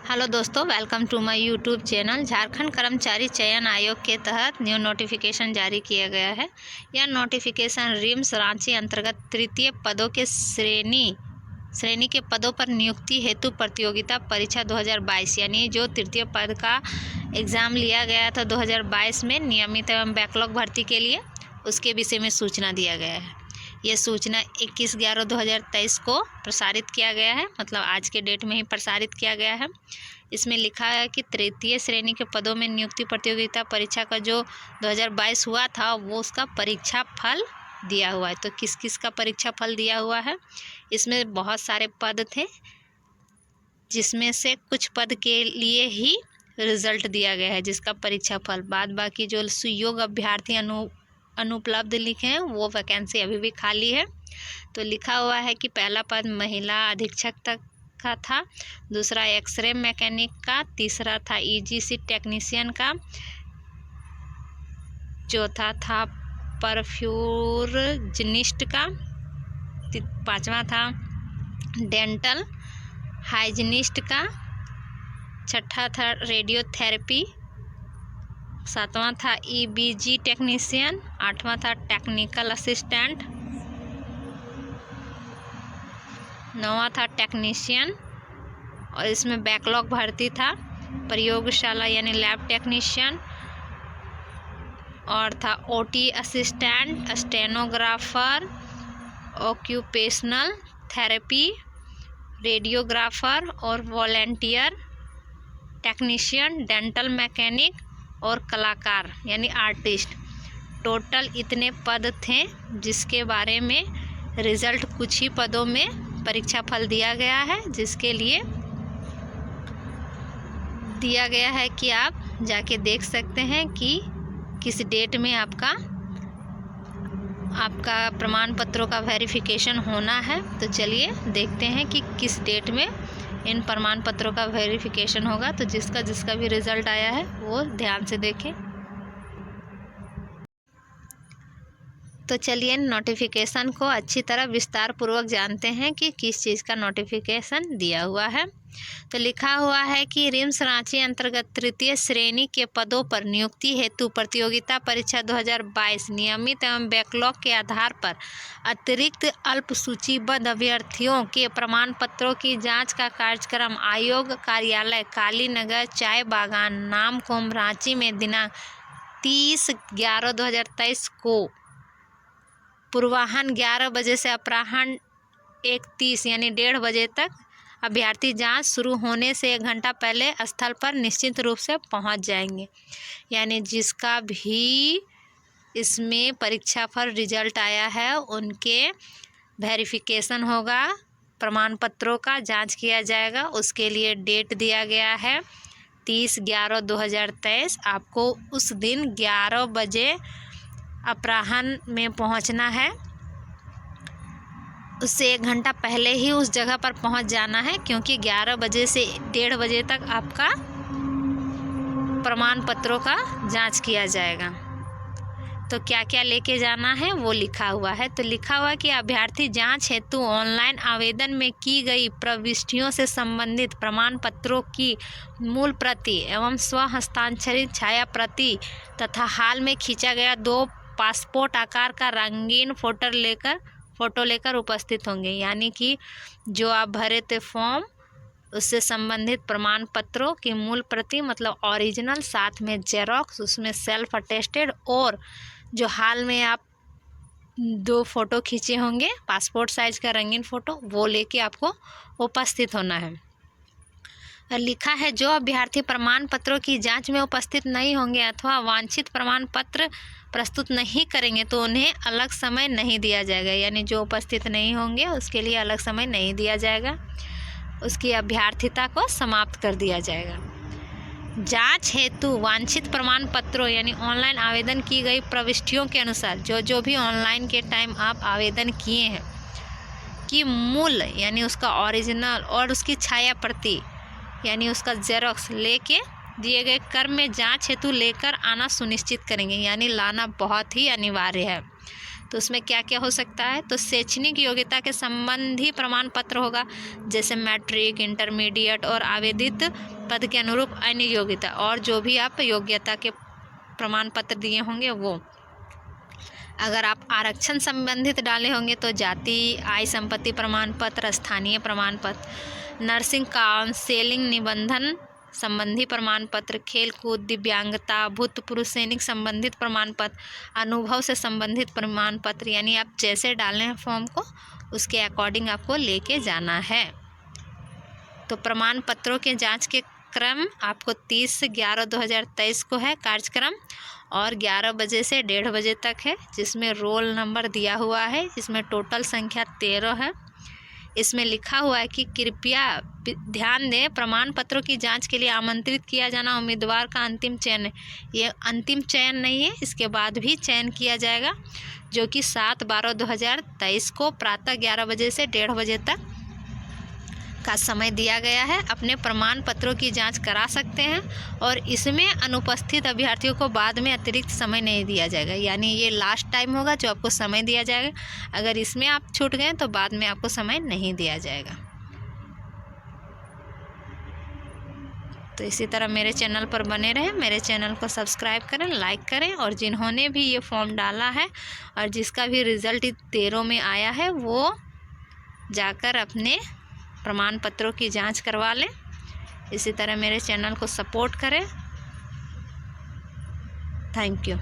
Hello दोस्तों, welcome to my YouTube channel. Jharkhand कर्मचारी चयन आयोग के तहत न्यू नोटिफिकेशन जारी किया गया है। यह नोटिफिकेशन रिम्स रांची अंतर्गत तृतीय पदों के श्रेणी के पदों पर नियुक्ति हेतु प्रतियोगिता परीक्षा 2022 यानी जो तृतीय पद का एग्ज़ाम लिया गया था 2022 में नियमित एवं बैकलॉग भर्ती के लिए, उसके विषय में सूचना दिया गया है। ये सूचना 21/11/2023 को प्रसारित किया गया है, मतलब आज के डेट में ही प्रसारित किया गया है। इसमें लिखा है कि तृतीय श्रेणी के पदों में नियुक्ति प्रतियोगिता परीक्षा का जो 2022 हुआ था वो उसका परीक्षा फल दिया हुआ है। तो किस किस का परीक्षा फल दिया हुआ है? इसमें बहुत सारे पद थे, जिसमें से कुछ पद के लिए ही रिजल्ट दिया गया है जिसका परीक्षा फल, बाद बाकी जो सुयोग्य अभ्यर्थी अनुपलब्ध लिखे हैं वो वैकेंसी अभी भी खाली है। तो लिखा हुआ है कि पहला पद महिला अधीक्षक तक का था, दूसरा एक्सरे मैकेनिक का, तीसरा था ईजीसी टेक्नीशियन का, चौथा था परफ्यूजनिस्ट का, पांचवा था डेंटल हाइजीनिस्ट का, छठा था रेडियोथेरेपी, सातवां था ईबीजी टेक्नीशियन, आठवां था टेक्निकल असिस्टेंट, नौवां था टेक्नीशियन। और इसमें बैकलॉग भर्ती था प्रयोगशाला यानी लैब टेक्नीशियन, और था OT assistant, stenographer, occupational therapy, radiographer और वॉलेंटियर टेक्नीशियन, डेंटल मैकेनिक और कलाकार यानी आर्टिस्ट। टोटल इतने पद थे जिसके बारे में रिजल्ट कुछ ही पदों में परीक्षा फल दिया गया है, जिसके लिए दिया गया है कि आप जाके देख सकते हैं कि किस डेट में आपका प्रमाण पत्रों का वेरिफिकेशन होना है। तो चलिए देखते हैं कि किस डेट में इन प्रमाण पत्रों का वेरिफिकेशन होगा। तो जिसका भी रिज़ल्ट आया है वो ध्यान से देखें। तो चलिए नोटिफिकेशन को अच्छी तरह विस्तार पूर्वक जानते हैं कि किस चीज़ का नोटिफिकेशन दिया हुआ है। तो लिखा हुआ है कि रिम्स रांची अंतर्गत तृतीय श्रेणी के पदों पर नियुक्ति हेतु प्रतियोगिता परीक्षा 2022 नियमित एवं बैकलॉग के आधार पर अतिरिक्त अल्प सूचीबद्ध अभ्यर्थियों के प्रमाण पत्रों की जांच का कार्यक्रम आयोग कार्यालय कालीनगर चाय बागान नामकुम रांची में दिनांक 30/11/2023 को पूर्वाह्न 11 बजे से अपराह्न 1:30 यानी 1:30 बजे तक अभ्यर्थी जांच शुरू होने से 1 घंटा पहले स्थल पर निश्चित रूप से पहुंच जाएंगे। यानी जिसका भी इसमें परीक्षा फल रिजल्ट आया है उनके वेरिफिकेशन होगा, प्रमाण पत्रों का जांच किया जाएगा। उसके लिए डेट दिया गया है 30/11/2023। आपको उस दिन 11 बजे अपराह्न में पहुंचना है। उससे 1 घंटा पहले ही उस जगह पर पहुंच जाना है, क्योंकि 11 बजे से 1:30 बजे तक आपका प्रमाण पत्रों का जांच किया जाएगा। तो क्या क्या लेके जाना है वो लिखा हुआ है। तो लिखा हुआ कि अभ्यर्थी जांच हेतु ऑनलाइन आवेदन में की गई प्रविष्टियों से संबंधित प्रमाण पत्रों की मूल प्रति एवं स्व हस्ताक्षरित छाया प्रति तथा हाल में खींचा गया 2 पासपोर्ट आकार का रंगीन फोटो लेकर उपस्थित होंगे। यानी कि जो आप भरे थे फॉर्म, उससे संबंधित प्रमाण पत्रों की मूल प्रति मतलब ओरिजिनल, साथ में जेरोक्स, उसमें सेल्फ अटेस्टेड, और जो हाल में आप 2 फोटो खींचे होंगे पासपोर्ट साइज का रंगीन फ़ोटो, वो लेके आपको उपस्थित होना है। और लिखा है जो अभ्यर्थी प्रमाण पत्रों की जांच में उपस्थित नहीं होंगे अथवा वांछित प्रमाण पत्र प्रस्तुत नहीं करेंगे तो उन्हें अलग समय नहीं दिया जाएगा। यानी जो उपस्थित नहीं होंगे उसके लिए अलग समय नहीं दिया जाएगा, उसकी अभ्यर्थिता को समाप्त कर दिया जाएगा। जांच हेतु वांछित प्रमाण पत्रों यानी ऑनलाइन आवेदन की गई प्रविष्टियों के अनुसार जो भी ऑनलाइन के टाइम आप आवेदन किए हैं कि मूल यानी उसका ओरिजिनल और उसकी छाया प्रति यानी उसका जेरोक्स लेके दिए गए क्रम में जांच हेतु लेकर आना सुनिश्चित करेंगे। यानी लाना बहुत ही अनिवार्य है। तो उसमें क्या क्या हो सकता है, तो शैक्षणिक योग्यता के संबंधी प्रमाण पत्र होगा, जैसे मैट्रिक, इंटरमीडिएट और आवेदित पद के अनुरूप अन्य योग्यता, और जो भी आप योग्यता के प्रमाण पत्र दिए होंगे वो। अगर आप आरक्षण संबंधित डाले होंगे तो जाति, आय संपत्ति प्रमाण पत्र, स्थानीय प्रमाण पत्र, नर्सिंग काउंसलिंग निबंधन संबंधी प्रमाण पत्र, खेल कूद, दिव्यांगता, भूतपूर्व सैनिक संबंधित प्रमाण पत्र, अनुभव से संबंधित प्रमाण पत्र, यानी आप जैसे डालें हैं फॉर्म को उसके अकॉर्डिंग आपको लेके जाना है। तो प्रमाण पत्रों के जांच के क्रम आपको 30/11/2023 को है कार्यक्रम, और 11 बजे से 1:30 बजे तक है, जिसमें रोल नंबर दिया हुआ है। इसमें टोटल संख्या 13 है। इसमें लिखा हुआ है कि कृपया ध्यान दें, प्रमाण पत्रों की जांच के लिए आमंत्रित किया जाना उम्मीदवार का अंतिम चयन है। ये अंतिम चयन नहीं है, इसके बाद भी चयन किया जाएगा, जो कि 7/12/2023 को प्रातः 11 बजे से 1:30 बजे तक का समय दिया गया है। अपने प्रमाण पत्रों की जांच करा सकते हैं, और इसमें अनुपस्थित अभ्यर्थियों को बाद में अतिरिक्त समय नहीं दिया जाएगा, यानी ये लास्ट टाइम होगा जो आपको समय दिया जाएगा। अगर इसमें आप छूट गए तो बाद में आपको समय नहीं दिया जाएगा। तो इसी तरह मेरे चैनल पर बने रहें, मेरे चैनल को सब्सक्राइब करें, लाइक करें, और जिन्होंने भी ये फॉर्म डाला है और जिसका भी रिज़ल्ट 13 में आया है वो जाकर अपने प्रमाण पत्रों की जांच करवा लें। इसी तरह मेरे चैनल को सपोर्ट करें। Thank you.